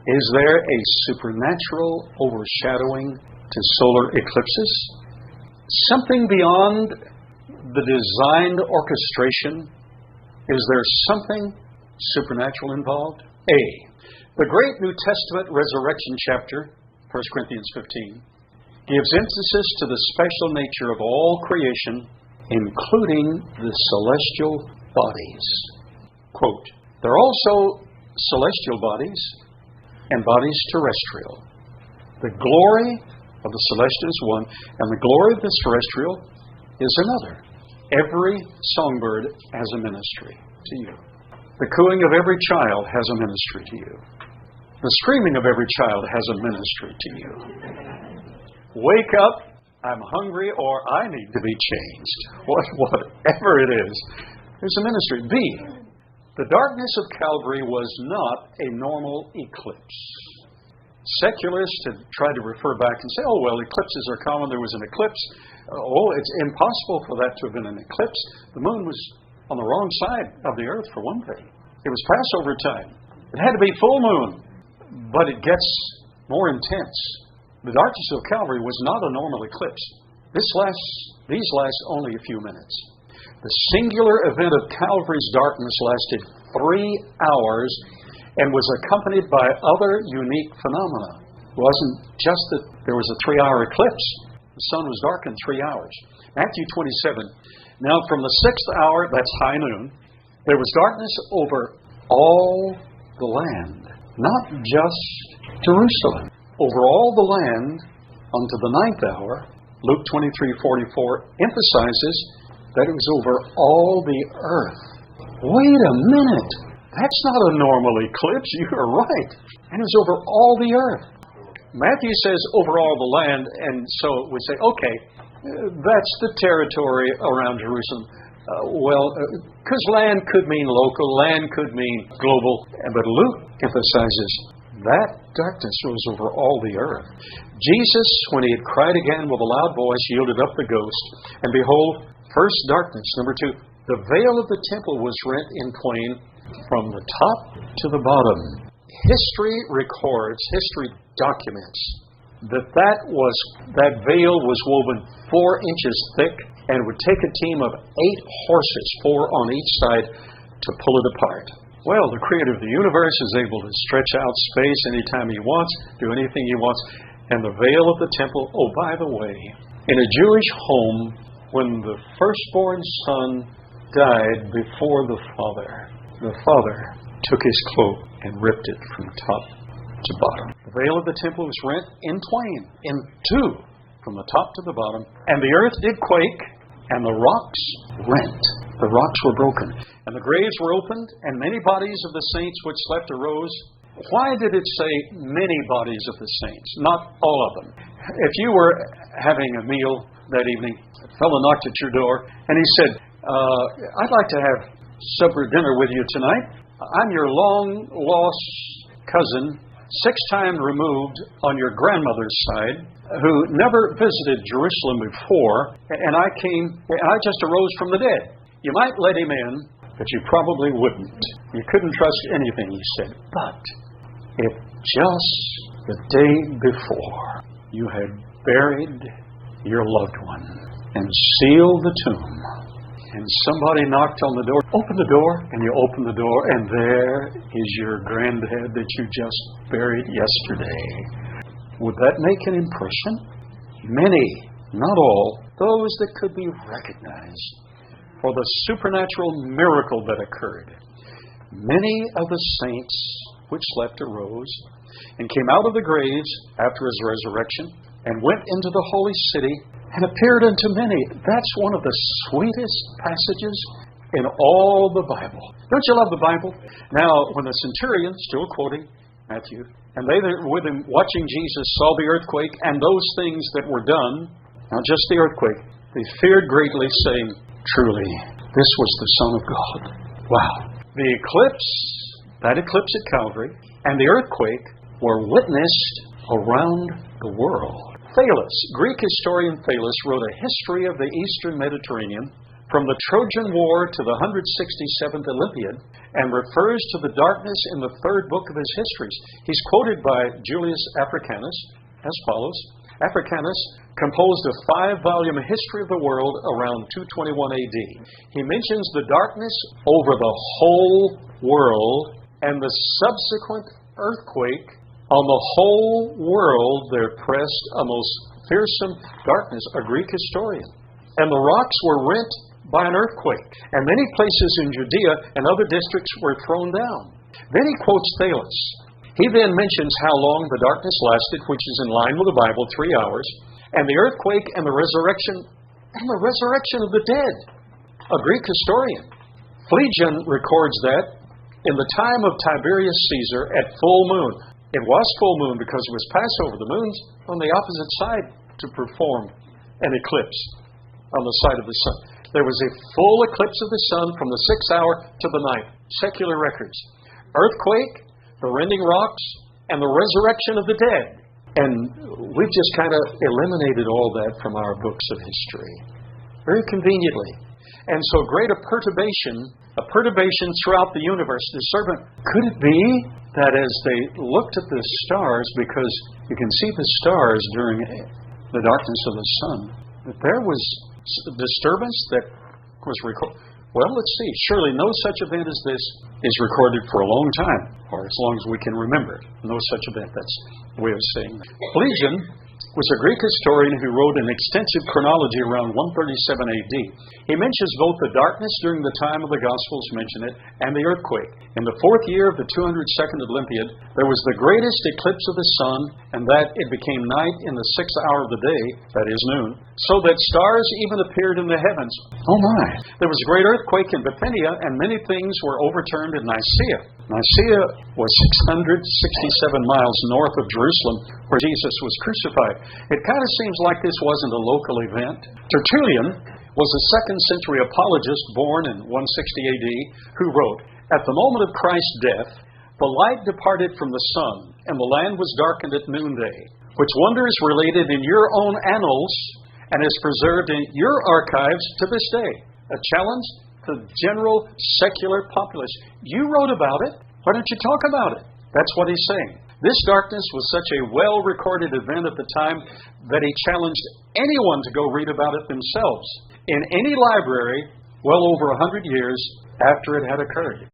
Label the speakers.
Speaker 1: Is there a supernatural overshadowing to solar eclipses? Something beyond the designed orchestration? Is there something supernatural involved? A. The great New Testament resurrection chapter, 1 Corinthians 15, gives emphasis to the special nature of all creation, including the celestial bodies. Quote, there are also celestial bodies and bodies terrestrial. The glory of the celestial is one, and the glory of the terrestrial is another. Every songbird has a ministry to you. The cooing of every child has a ministry to you. The screaming of every child has a ministry to you. Wake up, I'm hungry, or I need to be changed. Whatever it is, there's a ministry. B, the darkness of Calvary was not a normal eclipse. Secularists have tried to refer back and say, oh, well, eclipses are common. There was an eclipse. Oh, it's impossible for that to have been an eclipse. The moon was on the wrong side of the earth, for one thing. It was Passover time. It had to be full moon. But it gets more intense. The darkness of Calvary was not a normal eclipse. These last only a few minutes. The singular event of Calvary's darkness lasted 3 hours and was accompanied by other unique phenomena. It wasn't just that there was a 3-hour eclipse. The sun was dark in 3 hours. Matthew 27. Now from the 6th hour, that's high noon, there was darkness over all the land. Not just Jerusalem. Over all the land unto the 9th hour, Luke 23:44 emphasizes that it was over all the earth. Wait a minute. That's not a normal eclipse. You're right. And it was over all the earth. Matthew says over all the land, and so we say, okay, that's the territory around Jerusalem. Because land could mean local, land could mean global, but Luke emphasizes that darkness was over all the earth. Jesus, when he had cried again with a loud voice, yielded up the ghost, and behold, first darkness. Number 2, the veil of the temple was rent in twain from the top to the bottom. History records, history documents that veil was woven 4 inches thick, and it would take a team of 8 horses, 4 on each side, to pull it apart. Well, the creator of the universe is able to stretch out space anytime he wants, do anything he wants. And the veil of the temple, oh, by the way, in a Jewish home, when the firstborn son died before the father took his cloak and ripped it from top to bottom. The veil of the temple was rent in twain, in 2, from the top to the bottom. And the earth did quake, and the rocks rent. The rocks were broken, and the graves were opened, and many bodies of the saints which slept arose. Why did it say many bodies of the saints, not all of them? If you were having a meal that evening, a fellow knocked at your door, and he said, I'd like to have dinner with you tonight. I'm your long-lost cousin, 6 times removed on your grandmother's side, who never visited Jerusalem before, and I just arose from the dead. You might let him in, but you probably wouldn't. You couldn't trust anything he said. But if just the day before you had buried your loved one and sealed the tomb, and somebody knocked on the door, open the door, and you open the door, and there is your granddad that you just buried yesterday. Would that make an impression? Many, not all, those that could be recognized for the supernatural miracle that occurred. Many of the saints which slept arose and came out of the graves after his resurrection and went into the holy city and appeared unto many. That's one of the sweetest passages in all the Bible. Don't you love the Bible? Now, when the centurion, still quoting Matthew, and they that were with him watching Jesus saw the earthquake and those things that were done, not just the earthquake, they feared greatly, saying, truly, this was the Son of God. Wow. The eclipse, that eclipse at Calvary, and the earthquake were witnessed around the world. Thales, Greek historian Thales, wrote a history of the Eastern Mediterranean from the Trojan War to the 167th Olympiad, and refers to the darkness in the third book of his histories. He's quoted by Julius Africanus as follows. Africanus composed a 5-volume history of the world around 221 AD. He mentions the darkness over the whole world and the subsequent earthquake. On the whole world there pressed a most fearsome darkness, a Greek historian. And the rocks were rent by an earthquake, and many places in Judea and other districts were thrown down. Then he quotes Thales. He then mentions how long the darkness lasted, which is in line with the Bible, 3 hours, and the earthquake and the resurrection of the dead. A Greek historian. Phlegon records that in the time of Tiberius Caesar at full moon. It was full moon because it was Passover. The moon's on the opposite side to perform an eclipse on the side of the sun. There was a full eclipse of the sun from the 6th hour to the 9th. Secular records. Earthquake, the rending rocks, and the resurrection of the dead. And we've just kind of eliminated all that from our books of history. Very conveniently. And so great a perturbation throughout the universe. Could it be that as they looked at the stars, because you can see the stars during the darkness of the sun, that there was a disturbance that was recorded? Well, let's see. Surely no such event as this is recorded for a long time, or as long as we can remember it. No such event. That's the way of saying that. Phlegon was a Greek historian who wrote an extensive chronology around 137 AD. He mentions both the darkness during the time of the Gospels, mention it, and the earthquake. In the 4th year of the 202nd Olympiad, there was the greatest eclipse of the sun, and that it became night in the 6th hour of the day, that is noon, so that stars even appeared in the heavens. Oh my! There was a great earthquake in Bithynia, and many things were overturned in Nicaea. Nicaea was 667 miles north of Jerusalem, where Jesus was crucified. It kind of seems like this wasn't a local event. Tertullian was a 2nd century apologist born in 160 AD who wrote, "At the moment of Christ's death, the light departed from the sun, and the land was darkened at noonday, which wonder is related in your own annals and is preserved in your archives to this day." A challenge to the general secular populace. You wrote about it. Why don't you talk about it? That's what he's saying. This darkness was such a well-recorded event at the time that he challenged anyone to go read about it themselves in any library well over 100 years after it had occurred.